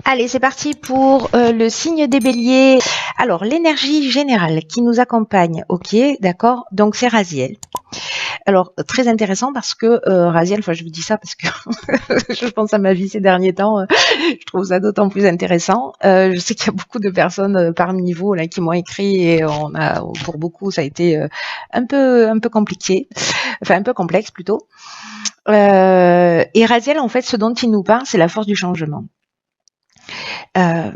Allez, c'est parti pour le signe des béliers. Alors, l'énergie générale qui nous accompagne, ok, d'accord, donc c'est Raziel. Alors, très intéressant parce que Raziel, enfin je vous dis ça parce que je pense à ma vie ces derniers temps, je trouve ça d'autant plus intéressant. Je sais qu'il y a beaucoup de personnes parmi vous là qui m'ont écrit et pour beaucoup, ça a été un peu compliqué, enfin un peu complexe plutôt. Et Raziel, en fait, ce dont il nous parle, c'est la force du changement. Euh,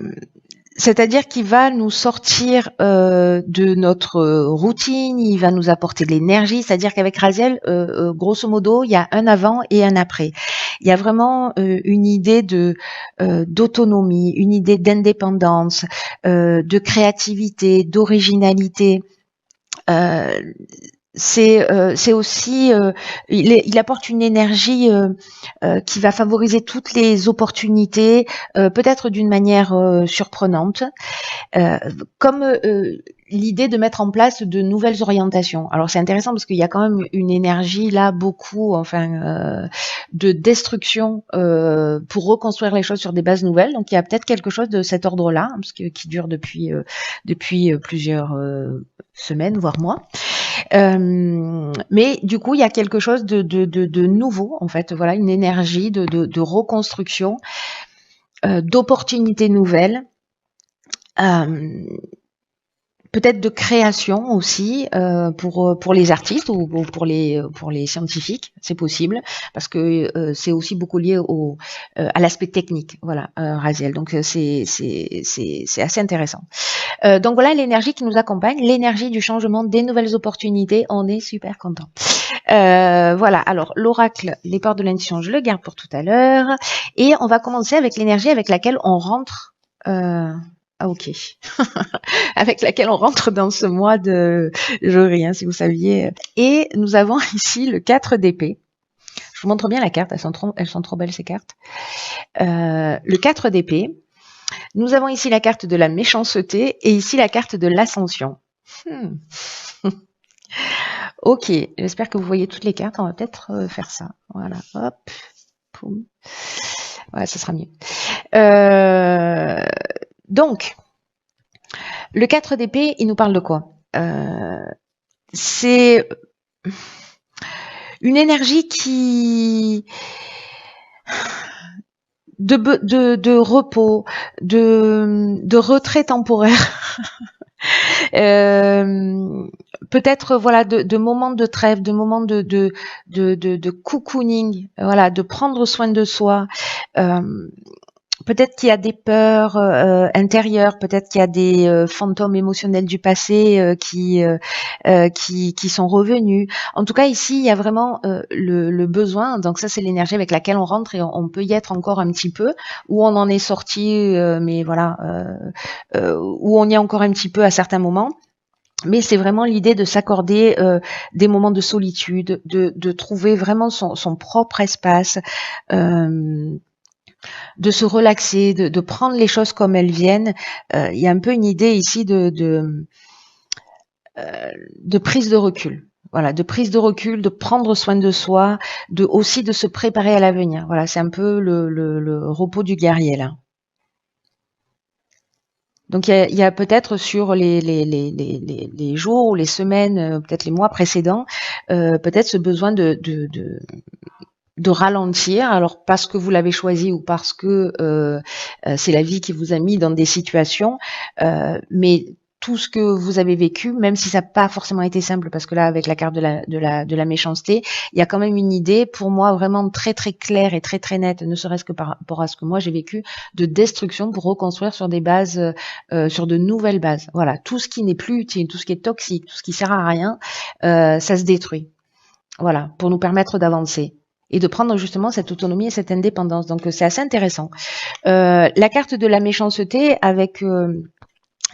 C'est-à-dire qu'il va nous sortir de notre routine, il va nous apporter de l'énergie. C'est-à-dire qu'avec Raziel, grosso modo, il y a un avant et un après. Il y a vraiment une idée de d'autonomie, une idée d'indépendance, de créativité, d'originalité. Euh, c'est aussi il apporte une énergie qui va favoriser toutes les opportunités, peut-être d'une manière surprenante, euh, comme l'idée de mettre en place de nouvelles orientations. Alors c'est intéressant parce qu'il y a quand même une énergie là, beaucoup, de destruction pour reconstruire les choses sur des bases nouvelles. Donc il y a peut-être quelque chose de cet ordre-là, parce que qui dure depuis plusieurs semaines, voire mois. Mais du coup, il y a quelque chose de nouveau, en fait. Voilà, une énergie de reconstruction, d'opportunités nouvelles. Euh, Peut-être de création aussi pour les artistes ou pour les scientifiques, c'est possible parce que c'est aussi beaucoup lié à l'aspect technique, voilà, Raziel. Donc c'est assez intéressant. Donc voilà l'énergie qui nous accompagne, l'énergie du changement, des nouvelles opportunités. On est super content. Voilà. Alors l'oracle, les portes de l'intuition, je le garde pour tout à l'heure et on va commencer avec l'énergie avec laquelle on rentre. Ah ok. Avec laquelle on rentre dans ce mois de jury, hein, si vous saviez. Et nous avons ici le 4 d'épée. Je vous montre bien la carte, elles sont trop belles ces cartes. Le 4 d'épée. Nous avons ici la carte de la méchanceté et ici la carte de l'ascension. Ok, j'espère que vous voyez toutes les cartes. On va peut-être faire ça. Voilà, hop, poum. Ouais, ça sera mieux. Donc, le 4 d'épée, il nous parle de quoi C'est une énergie qui de repos, de retrait temporaire, peut-être voilà de moments de trêve, de moments de cocooning, voilà, de prendre soin de soi. Peut-être qu'il y a des peurs intérieures, peut-être qu'il y a des fantômes émotionnels du passé qui sont revenus. En tout cas, ici, il y a vraiment le besoin. Donc ça, c'est l'énergie avec laquelle on rentre et on peut y être encore un petit peu, où on en est sorti, mais voilà, où on y est encore un petit peu à certains moments. Mais c'est vraiment l'idée de s'accorder des moments de solitude, de trouver vraiment son propre espace. De se relaxer, de prendre les choses comme elles viennent. Il y a un peu une idée ici de prise de recul. Voilà, de prise de recul, de prendre soin de soi, aussi de se préparer à l'avenir. Voilà, c'est un peu le repos du guerrier là. Donc il y a peut-être sur les jours ou les semaines, peut-être les mois précédents, peut-être ce besoin de ralentir, alors parce que vous l'avez choisi ou parce que c'est la vie qui vous a mis dans des situations, mais tout ce que vous avez vécu, même si ça n'a pas forcément été simple, parce que là, avec la carte de la méchanceté, il y a quand même une idée, pour moi, vraiment très très claire et très très nette, ne serait-ce que par rapport à ce que moi j'ai vécu, de destruction pour reconstruire sur des bases, sur de nouvelles bases. Voilà, tout ce qui n'est plus utile, tout ce qui est toxique, tout ce qui sert à rien, ça se détruit. Voilà, pour nous permettre d'avancer et de prendre justement cette autonomie et cette indépendance. Donc c'est assez intéressant. La carte de la méchanceté avec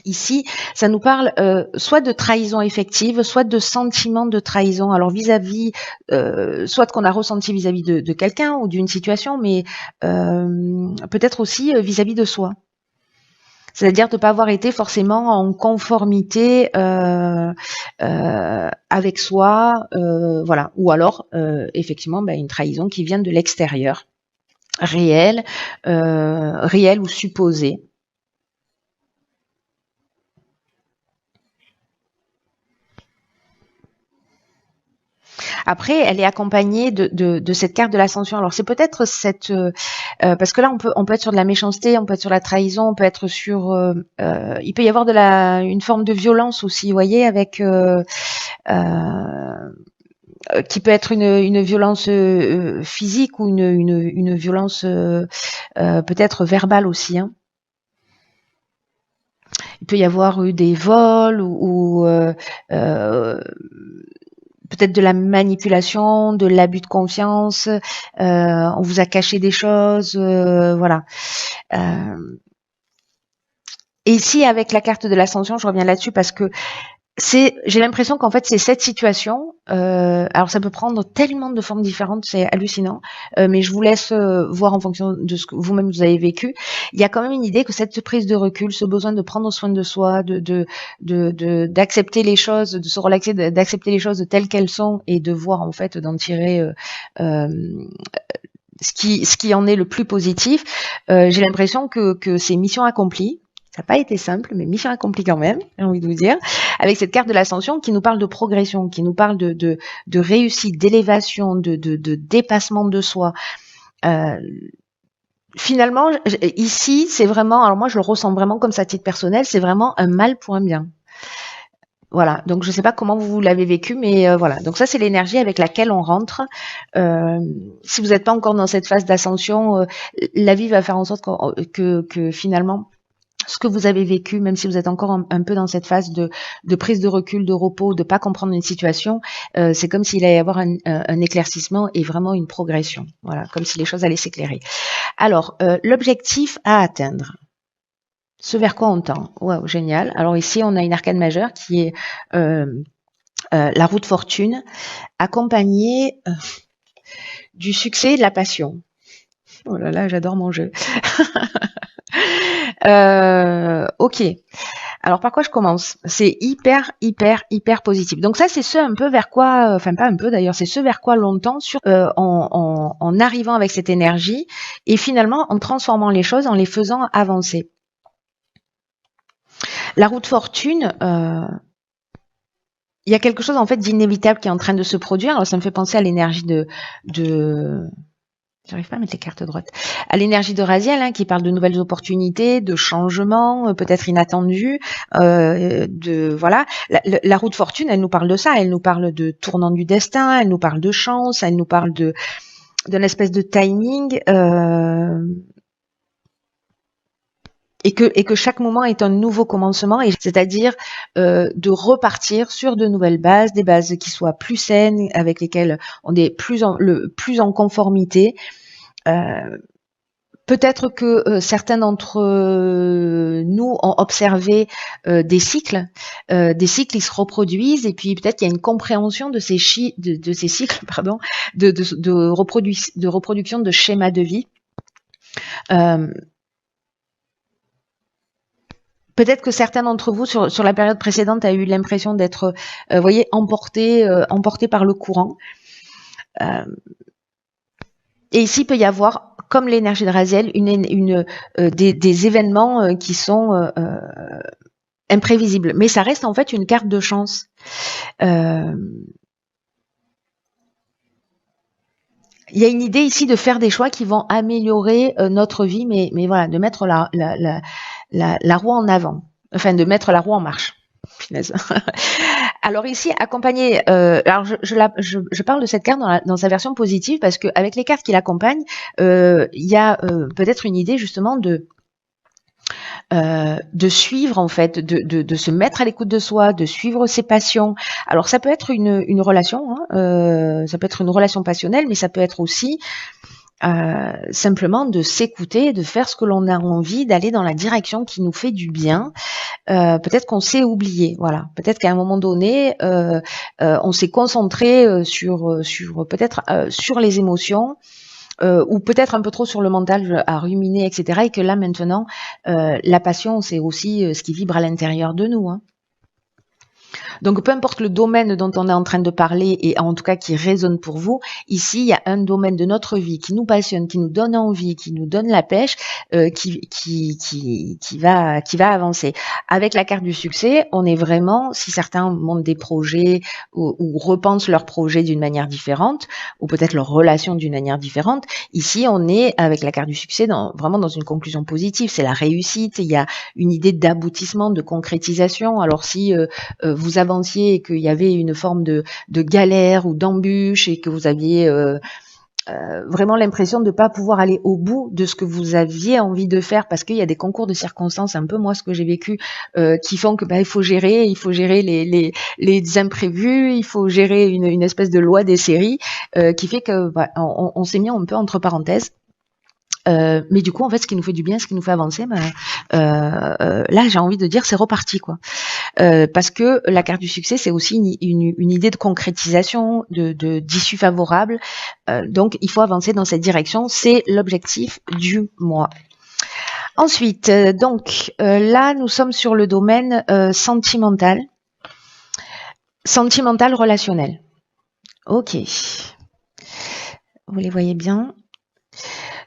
ici, ça nous parle soit de trahison effective, soit de sentiment de trahison. Alors vis-à-vis, soit qu'on a ressenti vis-à-vis de quelqu'un ou d'une situation, mais peut-être aussi vis-à-vis de soi. C'est-à-dire de ne pas avoir été forcément en conformité avec soi, voilà. Ou alors, effectivement, une trahison qui vient de l'extérieur. réel, réel ou supposé. Après, elle est accompagnée de cette carte de l'ascension. Alors c'est peut-être cette parce que là on peut être sur de la méchanceté, on peut être sur la trahison, on peut être sur il peut y avoir une forme de violence aussi, vous voyez, avec euh, qui peut être une violence physique ou une violence peut-être verbale aussi. Hein. Il peut y avoir eu des vols ou peut-être de la manipulation, de l'abus de confiance, on vous a caché des choses, voilà. Et ici, avec la carte de l'ascension, je reviens là-dessus parce que j'ai l'impression qu'en fait c'est cette situation. Alors ça peut prendre tellement de formes différentes, c'est hallucinant. Mais je vous laisse voir en fonction de ce que vous-même vous avez vécu. Il y a quand même une idée que cette prise de recul, ce besoin de prendre soin de soi, d'accepter les choses, de se relaxer, d'accepter les choses telles qu'elles sont et de voir en fait d'en tirer euh, ce qui en est le plus positif. J'ai l'impression que c'est mission accomplie. Ça n'a pas été simple, mais mission accomplie quand même, j'ai envie de vous dire, avec cette carte de l'ascension qui nous parle de progression, qui nous parle de réussite, d'élévation, de dépassement de soi. Finalement, ici, c'est vraiment, alors moi je le ressens vraiment comme ça à titre personnel, c'est vraiment un mal pour un bien. Voilà, donc je ne sais pas comment vous l'avez vécu, mais voilà. Donc ça, c'est l'énergie avec laquelle on rentre. Si vous n'êtes pas encore dans cette phase d'ascension, la vie va faire en sorte que finalement, ce que vous avez vécu, même si vous êtes encore un peu dans cette phase de prise de recul, de repos, de pas comprendre une situation, c'est comme s'il allait y avoir un éclaircissement et vraiment une progression. Voilà, comme si les choses allaient s'éclairer. Alors, l'objectif à atteindre. Ce vers quoi on tend. Waouh, génial. Alors ici, on a une arcane majeure qui est la roue de fortune, accompagnée du succès et de la passion. Oh là là, j'adore mon jeu. Ok. Alors par quoi je commence? C'est hyper positif. Donc ça, c'est ce un peu vers quoi, enfin pas un peu d'ailleurs, c'est ce vers quoi l'on tend en arrivant avec cette énergie et finalement en transformant les choses, en les faisant avancer. La roue de fortune, il y a quelque chose en fait d'inévitable qui est en train de se produire. Alors ça me fait penser à l'énergie de j'arrive pas à mettre les cartes droites. À l'énergie de Raziel, hein, qui parle de nouvelles opportunités, de changements, peut-être inattendus, voilà. La roue de fortune, elle nous parle de ça. Elle nous parle de tournant du destin. Elle nous parle de chance. Elle nous parle d'une espèce de timing. Et que chaque moment est un nouveau commencement, et c'est-à-dire de repartir sur de nouvelles bases, des bases qui soient plus saines, avec lesquelles on est plus en conformité. Peut-être que certains d'entre nous ont observé des cycles ils se reproduisent, et puis peut-être qu'il y a une compréhension de ces cycles, pardon, de reproduction de schémas de vie. Peut-être que certains d'entre vous sur la période précédente a eu l'impression d'être, voyez, emporté par le courant. Et ici, il peut y avoir, comme l'énergie de Raziel, des événements qui sont imprévisibles. Mais ça reste en fait une carte de chance. Il y a une idée ici de faire des choix qui vont améliorer notre vie, mais voilà, de mettre la roue en avant, enfin de mettre la roue en marche. Finaise. Alors ici, accompagné, alors je parle de cette carte dans sa version positive parce que avec les cartes qui l'accompagnent, il y a peut-être une idée justement de suivre en fait, de se mettre à l'écoute de soi, de suivre ses passions. Alors ça peut être une relation, hein, ça peut être une relation passionnelle, mais ça peut être aussi simplement de s'écouter, de faire ce que l'on a envie, d'aller dans la direction qui nous fait du bien. Peut-être qu'on s'est oublié, voilà. Peut-être qu'à un moment donné, on s'est concentré sur peut-être sur les émotions. Ou peut-être un peu trop sur le mental à ruminer, etc. Et que là maintenant, la passion, c'est aussi ce qui vibre à l'intérieur de nous. Hein. Donc, peu importe le domaine dont on est en train de parler et en tout cas qui résonne pour vous, ici, il y a un domaine de notre vie qui nous passionne, qui nous donne envie, qui nous donne la pêche, qui va avancer. Avec la carte du succès, on est vraiment, si certains montent des projets ou repensent leurs projets d'une manière différente, ou peut-être leur relation d'une manière différente, ici, on est avec la carte du succès vraiment dans une conclusion positive. C'est la réussite, il y a une idée d'aboutissement, de concrétisation. Alors si vous avanciez et qu'il y avait une forme de galère ou d'embûche et que vous aviez vraiment l'impression de ne pas pouvoir aller au bout de ce que vous aviez envie de faire parce qu'il y a des concours de circonstances, un peu moi ce que j'ai vécu, qui font que il faut gérer les imprévus, il faut gérer une espèce de loi des séries qui fait que on s'est mis un peu entre parenthèses. Mais du coup, en fait, ce qui nous fait du bien, ce qui nous fait avancer, là, j'ai envie de dire, c'est reparti, quoi. Parce que la carte du succès, c'est aussi une idée de concrétisation, d'issue favorable. Donc, il faut avancer dans cette direction. C'est l'objectif du mois. Ensuite, là, nous sommes sur le domaine sentimental relationnel. Ok. Vous les voyez bien.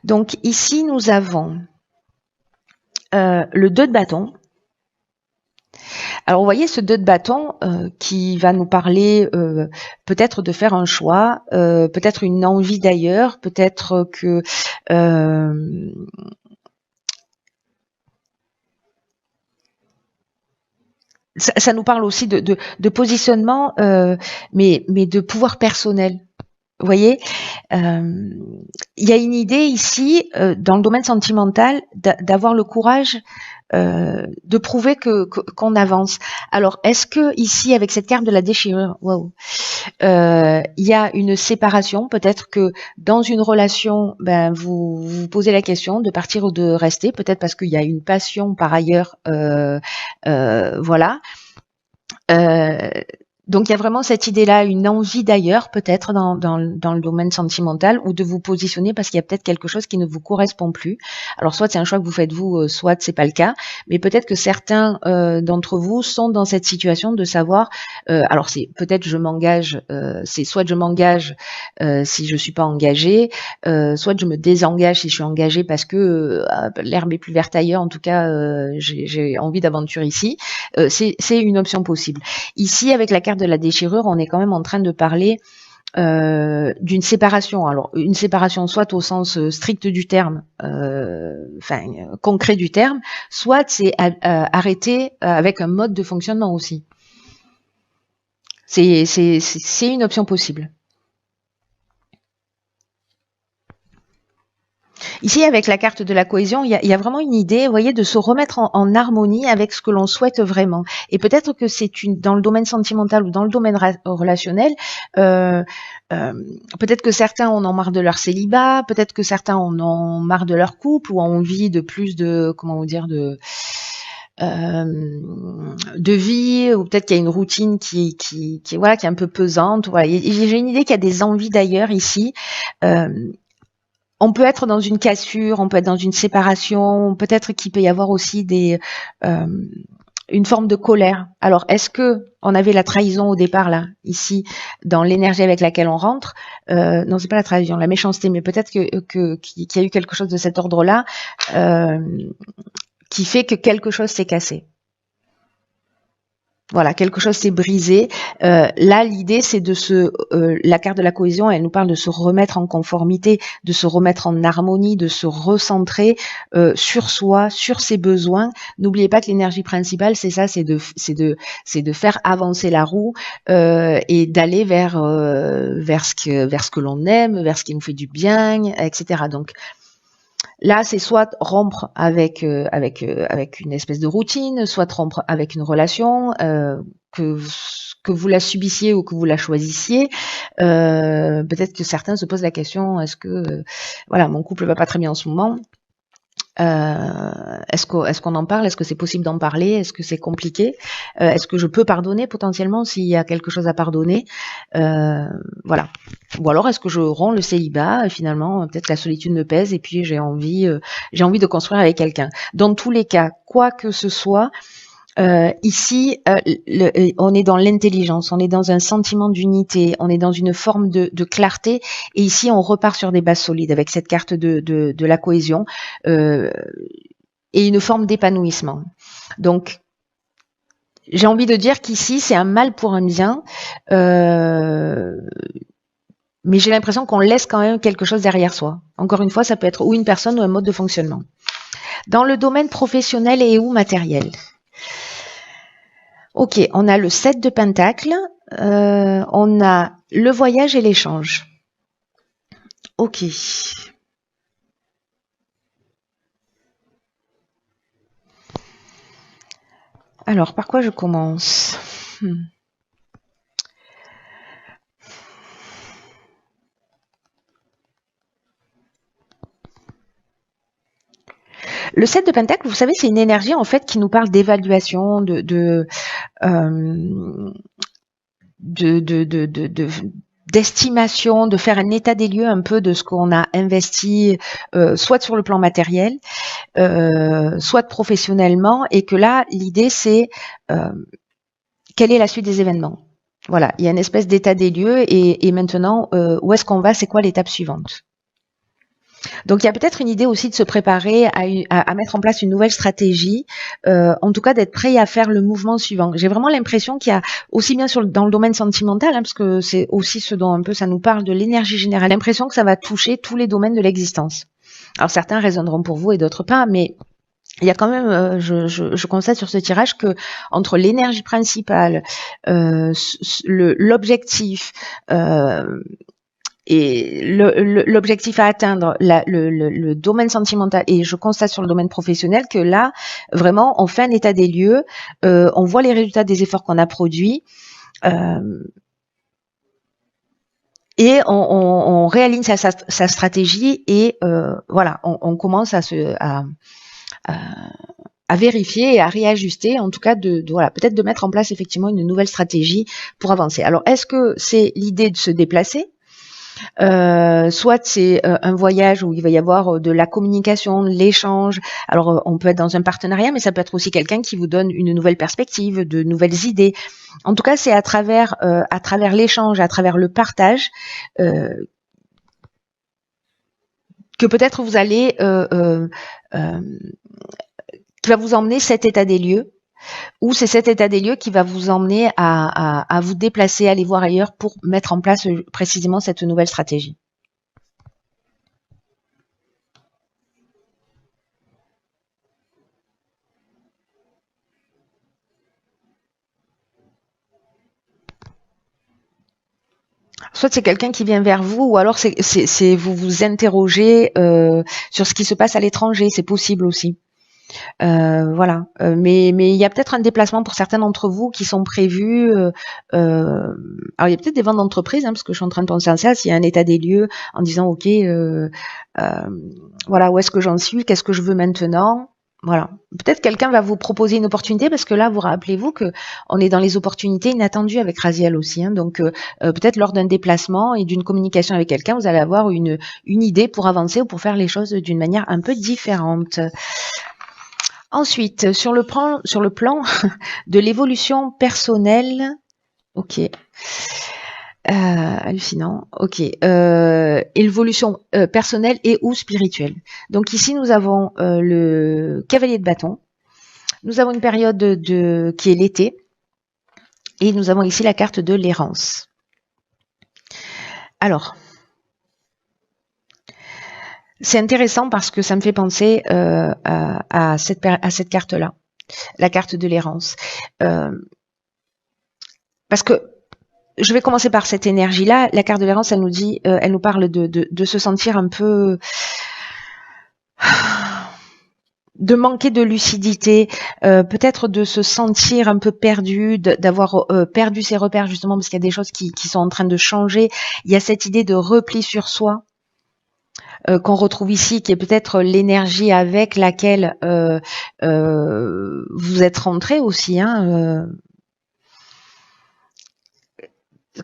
Donc ici, nous avons le 2 de bâton. Alors, vous voyez ce 2 de bâton qui va nous parler peut-être de faire un choix, peut-être une envie d'ailleurs, peut-être que ça nous parle aussi de positionnement, mais de pouvoir personnel. Vous voyez, il y a une idée ici, dans le domaine sentimental, d'avoir le courage de prouver qu'on avance. Alors, est-ce que ici, avec cette carte de la déchirure, waouh, il y a une séparation, peut-être que dans une relation, vous vous posez la question de partir ou de rester, peut-être parce qu'il y a une passion par ailleurs, voilà. Donc il y a vraiment cette idée-là, une envie d'ailleurs peut-être dans le domaine sentimental ou de vous positionner parce qu'il y a peut-être quelque chose qui ne vous correspond plus. Alors soit c'est un choix que vous faites vous, soit c'est pas le cas, mais peut-être que certains d'entre vous sont dans cette situation de savoir. Alors c'est peut-être je m'engage, c'est soit je m'engage si je suis pas engagée, soit je me désengage si je suis engagée parce que l'herbe est plus verte ailleurs. En tout cas, j'ai envie d'aventure ici. C'est une option possible. Ici, avec la carte de la déchirure, on est quand même en train de parler d'une séparation. Alors, une séparation soit au sens strict du terme, concret du terme, soit c'est arrêter avec un mode de fonctionnement aussi. C'est une option possible. Ici, avec la carte de la cohésion, il y a vraiment une idée, vous voyez, de se remettre en harmonie avec ce que l'on souhaite vraiment. Et peut-être que c'est dans le domaine sentimental ou dans le domaine relationnel, peut-être que certains en ont marre de leur célibat, peut-être que certains en ont marre de leur couple ou ont envie de plus de, comment vous dire, de vie, ou peut-être qu'il y a une routine qui est un peu pesante. Voilà, j'ai une idée qu'il y a des envies d'ailleurs ici. On peut être dans une cassure, on peut être dans une séparation, peut-être qu'il peut y avoir aussi une forme de colère. Alors, est-ce que on avait la trahison au départ là, ici, dans l'énergie avec laquelle on rentre? Non, c'est pas la trahison, la méchanceté, mais peut-être qu'il y a eu quelque chose de cet ordre-là qui fait que quelque chose s'est cassé. Voilà, quelque chose s'est brisé. Là, l'idée, c'est la carte de la cohésion, elle nous parle de se remettre en conformité, de se remettre en harmonie, de se recentrer sur soi, sur ses besoins. N'oubliez pas que l'énergie principale, c'est ça, c'est de faire avancer la roue et d'aller vers ce que l'on aime, vers ce qui nous fait du bien, etc. Donc là, c'est soit rompre avec une espèce de routine, soit rompre avec une relation, que vous la subissiez ou que vous la choisissiez. Peut-être que certains se posent la question, est-ce que voilà, mon couple va pas très bien en ce moment? Est-ce qu'on en parle? Est-ce que c'est possible d'en parler? Est-ce que c'est compliqué? Est-ce que je peux pardonner potentiellement s'il y a quelque chose à pardonner? Voilà. Ou alors est-ce que je romps le célibat? Finalement, peut-être la solitude me pèse et puis j'ai envie de construire avec quelqu'un. Dans tous les cas, quoi que ce soit, Ici, on est dans l'intelligence, on est dans un sentiment d'unité, on est dans une forme de clarté. Et ici, on repart sur des bases solides avec cette carte de la cohésion et une forme d'épanouissement. Donc, j'ai envie de dire qu'ici, c'est un mal pour un bien. Mais j'ai l'impression qu'on laisse quand même quelque chose derrière soi. Encore une fois, ça peut être ou une personne ou un mode de fonctionnement. Dans le domaine professionnel et ou matériel. Ok, on a le 7 de Pentacle, on a le voyage et l'échange. Ok. Alors, par quoi je commence? Le 7 de Pentacle, vous savez, c'est une énergie en fait qui nous parle d'évaluation, d'estimation, de faire un état des lieux un peu de ce qu'on a investi, soit sur le plan matériel, soit professionnellement, et que là, l'idée c'est quelle est la suite des événements. Voilà, il y a une espèce d'état des lieux et maintenant, où est-ce qu'on va, c'est quoi l'étape suivante. Donc il y a peut-être une idée aussi de se préparer à mettre en place une nouvelle stratégie, en tout cas d'être prêt à faire le mouvement suivant. J'ai vraiment l'impression qu'il y a aussi bien dans le domaine sentimental, parce que c'est aussi ce dont un peu ça nous parle de l'énergie générale, l'impression que ça va toucher tous les domaines de l'existence. Alors certains résonneront pour vous et d'autres pas, mais il y a quand même, je constate sur ce tirage que entre l'énergie principale, l'objectif, et l'objectif à atteindre, le domaine sentimental, et je constate sur le domaine professionnel que là, vraiment, on fait un état des lieux, on voit les résultats des efforts qu'on a produits, et on réaligne sa stratégie, et voilà, on commence à vérifier et à réajuster, en tout cas voilà, peut-être de mettre en place effectivement une nouvelle stratégie pour avancer. Alors, est-ce que c'est l'idée de se déplacer? Soit c'est un voyage où il va y avoir de la communication, de l'échange. Alors on peut être dans un partenariat, mais ça peut être aussi quelqu'un qui vous donne une nouvelle perspective, de nouvelles idées. En tout cas, c'est à travers l'échange, à travers le partage, que peut-être vous allez qui va vous emmener cet état des lieux, ou c'est cet état des lieux qui va vous emmener à vous déplacer, aller voir ailleurs pour mettre en place précisément cette nouvelle stratégie. Soit c'est quelqu'un qui vient vers vous, ou alors c'est vous vous interrogez sur ce qui se passe à l'étranger, c'est possible aussi. Voilà. Mais il y a peut-être un déplacement pour certains d'entre vous qui sont prévus. Alors il y a peut-être des ventes d'entreprise, parce que je suis en train de penser à ça. S'il y a un état des lieux en disant ok, voilà, où est-ce que j'en suis, qu'est-ce que je veux maintenant. Voilà. Peut-être quelqu'un va vous proposer une opportunité, parce que là, vous rappelez-vous que on est dans les opportunités inattendues avec Raziel aussi. Donc, peut-être lors d'un déplacement et d'une communication avec quelqu'un, vous allez avoir une idée pour avancer ou pour faire les choses d'une manière un peu différente. Ensuite, sur le plan de l'évolution personnelle, ok. Hallucinant. Ok. Évolution personnelle et ou spirituelle. Donc ici, nous avons le cavalier de bâton. Nous avons une période qui est l'été. Et nous avons ici la carte de l'errance. Alors, c'est intéressant parce que ça me fait penser à cette carte-là, la carte de l'errance. Parce que je vais commencer par cette énergie-là. La carte de l'errance, elle nous dit, elle nous parle de se sentir un peu, de manquer de lucidité, peut-être de se sentir un peu perdu, d'avoir perdu ses repères justement parce qu'il y a des choses qui sont en train de changer. Il y a cette idée de repli sur soi qu'on retrouve ici, qui est peut-être l'énergie avec laquelle vous êtes rentré aussi.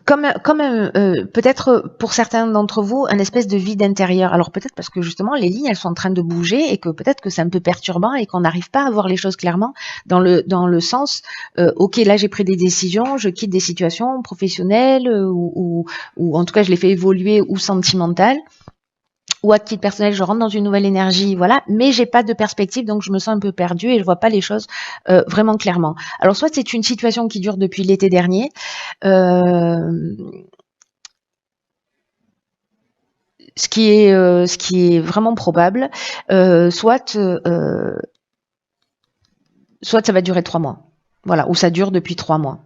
peut-être pour certains d'entre vous, un espèce de vide intérieur. Alors peut-être parce que justement les lignes elles sont en train de bouger et que peut-être que c'est un peu perturbant et qu'on n'arrive pas à voir les choses clairement dans le sens ok, là j'ai pris des décisions, je quitte des situations professionnelles ou en tout cas je les fais évoluer ou sentimentales. Ou à titre personnel, je rentre dans une nouvelle énergie, voilà, mais j'ai pas de perspective, donc je me sens un peu perdue et je vois pas les choses vraiment clairement. Alors soit c'est une situation qui dure depuis l'été dernier, ce qui est vraiment probable, soit ça va durer 3 mois, voilà, ou ça dure depuis 3 mois.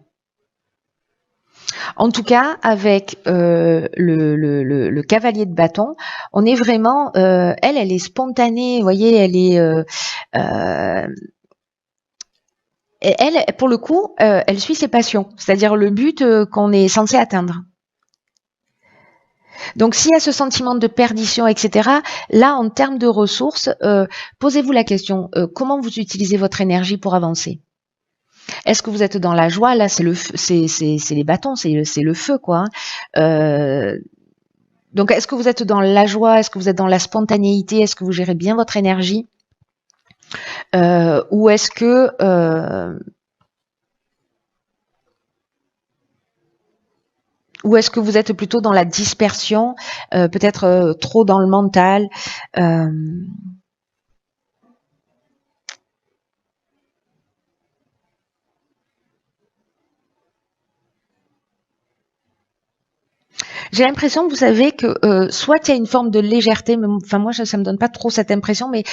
En tout cas, avec le cavalier de bâton, on est vraiment, elle est spontanée, vous voyez, elle est, elle, pour le coup, elle suit ses passions, c'est-à-dire le but qu'on est censé atteindre. Donc, s'il y a ce sentiment de perdition, etc., là, en termes de ressources, posez-vous la question, comment vous utilisez votre énergie pour avancer? Est-ce que vous êtes dans la joie? Là, c'est les bâtons, c'est le feu, quoi. Donc, est-ce que vous êtes dans la joie? Est-ce que vous êtes dans la spontanéité? Est-ce que vous gérez bien votre énergie? Ou est-ce que vous êtes plutôt dans la dispersion, peut-être trop dans le mental? J'ai l'impression, vous savez, que soit il y a une forme de légèreté, mais enfin moi ça me donne pas trop cette impression, mais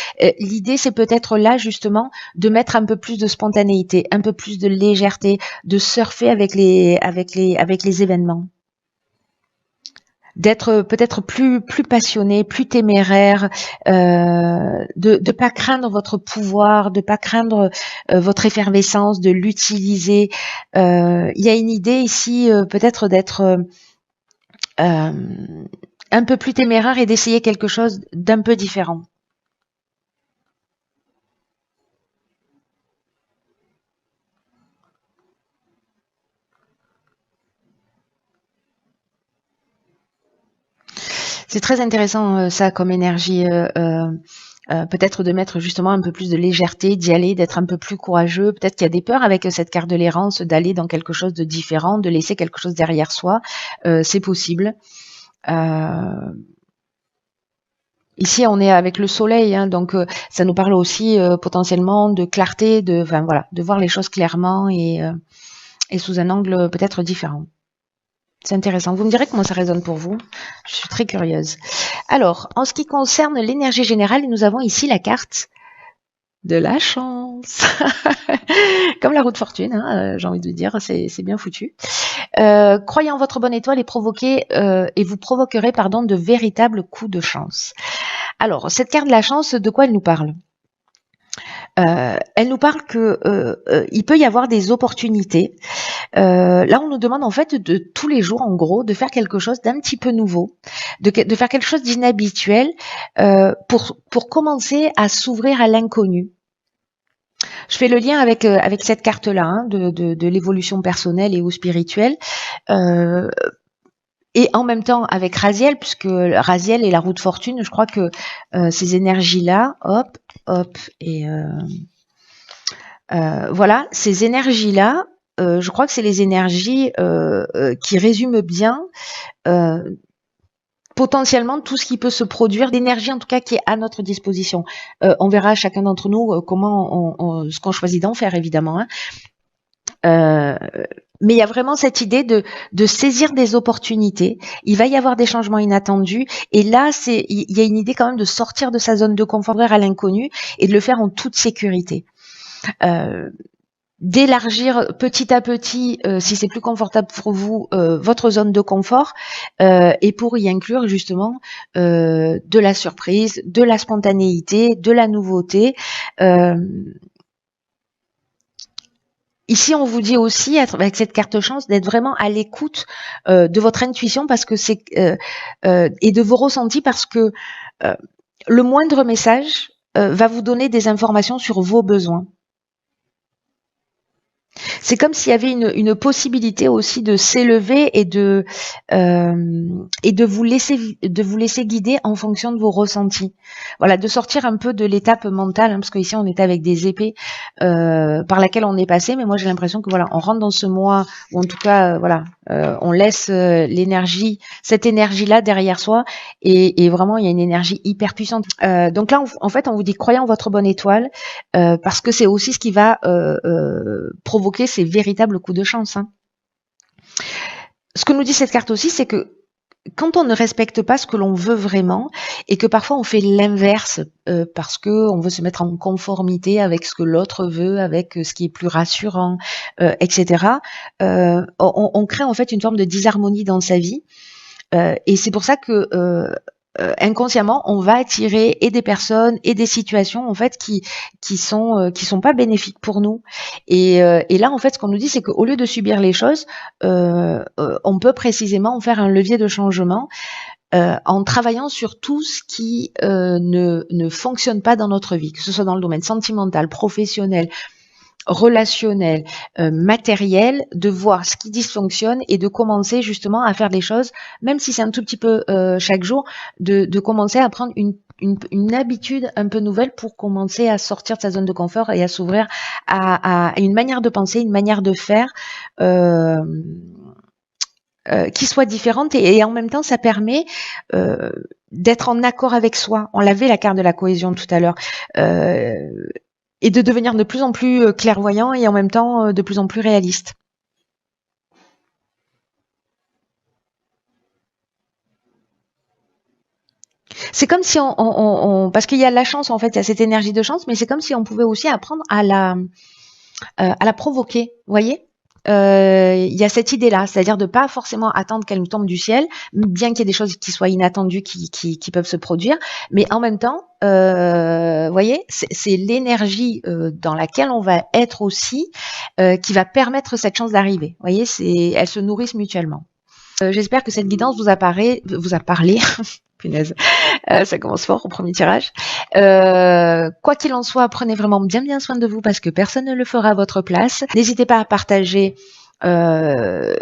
l'idée c'est peut-être là justement de mettre un peu plus de spontanéité, un peu plus de légèreté, de surfer avec les événements, d'être peut-être plus passionné, plus téméraire, de pas craindre votre pouvoir, de pas craindre votre effervescence, de l'utiliser. Il y a une idée ici peut-être d'être un peu plus téméraire et d'essayer quelque chose d'un peu différent. C'est très intéressant ça comme énergie. Peut-être de mettre justement un peu plus de légèreté, d'y aller, d'être un peu plus courageux. Peut-être qu'il y a des peurs avec cette carte de l'errance, d'aller dans quelque chose de différent, de laisser quelque chose derrière soi. C'est possible. Ici, on est avec le soleil, hein, donc ça nous parle aussi potentiellement de clarté, de voir les choses clairement et sous un angle peut-être différent. C'est intéressant. Vous me direz comment ça résonne pour vous. Je suis très curieuse. Alors, en ce qui concerne l'énergie générale, nous avons ici la carte de la chance. Comme la roue de fortune, hein, j'ai envie de dire, c'est bien foutu. Croyez en votre bonne étoile et vous provoquerez de véritables coups de chance. Alors, cette carte de la chance, de quoi elle nous parle? Elle nous parle que il peut y avoir des opportunités. Là, on nous demande en fait de tous les jours, en gros, de faire quelque chose d'un petit peu nouveau, de faire quelque chose d'inhabituel pour commencer à s'ouvrir à l'inconnu. Je fais le lien avec cette carte-là hein, de l'évolution personnelle et ou spirituelle. Et en même temps avec Raziel, puisque Raziel est la roue de fortune, je crois que ces énergies-là, hop, et voilà, ces énergies-là, je crois que c'est les énergies qui résument bien potentiellement tout ce qui peut se produire, d'énergie en tout cas qui est à notre disposition. On verra chacun d'entre nous comment ce qu'on choisit d'en faire évidemment. Hein. Mais il y a vraiment cette idée de saisir des opportunités. Il va y avoir des changements inattendus. Et là, il y a une idée quand même de sortir de sa zone de confort à l'inconnu et de le faire en toute sécurité. D'élargir petit à petit, si c'est plus confortable pour vous, votre zone de confort et pour y inclure justement de la surprise, de la spontanéité, de la nouveauté. Ici, on vous dit aussi, avec cette carte chance, d'être vraiment à l'écoute de votre intuition parce que et de vos ressentis parce que le moindre message va vous donner des informations sur vos besoins. C'est comme s'il y avait une possibilité aussi de s'élever et de vous laisser guider en fonction de vos ressentis. Voilà, de sortir un peu de l'étape mentale, hein, parce qu'ici on était avec des épées par laquelle on est passé, mais moi j'ai l'impression que voilà, on rentre dans ce mois, ou en tout cas voilà, on laisse l'énergie, cette énergie-là derrière soi, et vraiment il y a une énergie hyper puissante. Donc là, en fait, on vous dit croyez en votre bonne étoile, parce que c'est aussi ce qui va provoquer ces véritables coups de chance. Hein. Ce que nous dit cette carte aussi, c'est que quand on ne respecte pas ce que l'on veut vraiment et que parfois on fait l'inverse parce que on veut se mettre en conformité avec ce que l'autre veut, avec ce qui est plus rassurant, etc. On crée en fait une forme de disharmonie dans sa vie et c'est pour ça que inconsciemment, on va attirer et des personnes et des situations en fait qui sont pas bénéfiques pour nous. Et là, en fait, ce qu'on nous dit, c'est qu'au lieu de subir les choses, on peut précisément en faire un levier de changement en travaillant sur tout ce qui ne fonctionne pas dans notre vie, que ce soit dans le domaine sentimental, professionnel, relationnel, matériel, de voir ce qui dysfonctionne et de commencer justement à faire des choses, même si c'est un tout petit peu chaque jour, de commencer à prendre une habitude un peu nouvelle pour commencer à sortir de sa zone de confort et à s'ouvrir à une manière de penser, une manière de faire qui soit différente et en même temps ça permet d'être en accord avec soi. On l'avait la carte de la cohésion tout à l'heure. Et de devenir de plus en plus clairvoyant et en même temps de plus en plus réaliste. C'est comme si parce qu'il y a la chance en fait, il y a cette énergie de chance, mais c'est comme si on pouvait aussi apprendre à la provoquer, vous voyez. Il y a cette idée-là, c'est-à-dire de pas forcément attendre qu'elle nous tombe du ciel, bien qu'il y ait des choses qui soient inattendues qui peuvent se produire, mais en même temps, voyez, c'est l'énergie dans laquelle on va être aussi qui va permettre cette chance d'arriver. Voyez, elles se nourrissent mutuellement. J'espère que cette guidance vous a parlé. Punaise, ça commence fort au premier tirage. Quoi qu'il en soit, prenez vraiment bien soin de vous parce que personne ne le fera à votre place. N'hésitez pas à partager ce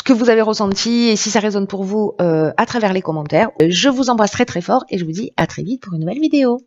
que vous avez ressenti et si ça résonne pour vous à travers les commentaires. Je vous embrasse très fort et je vous dis à très vite pour une nouvelle vidéo.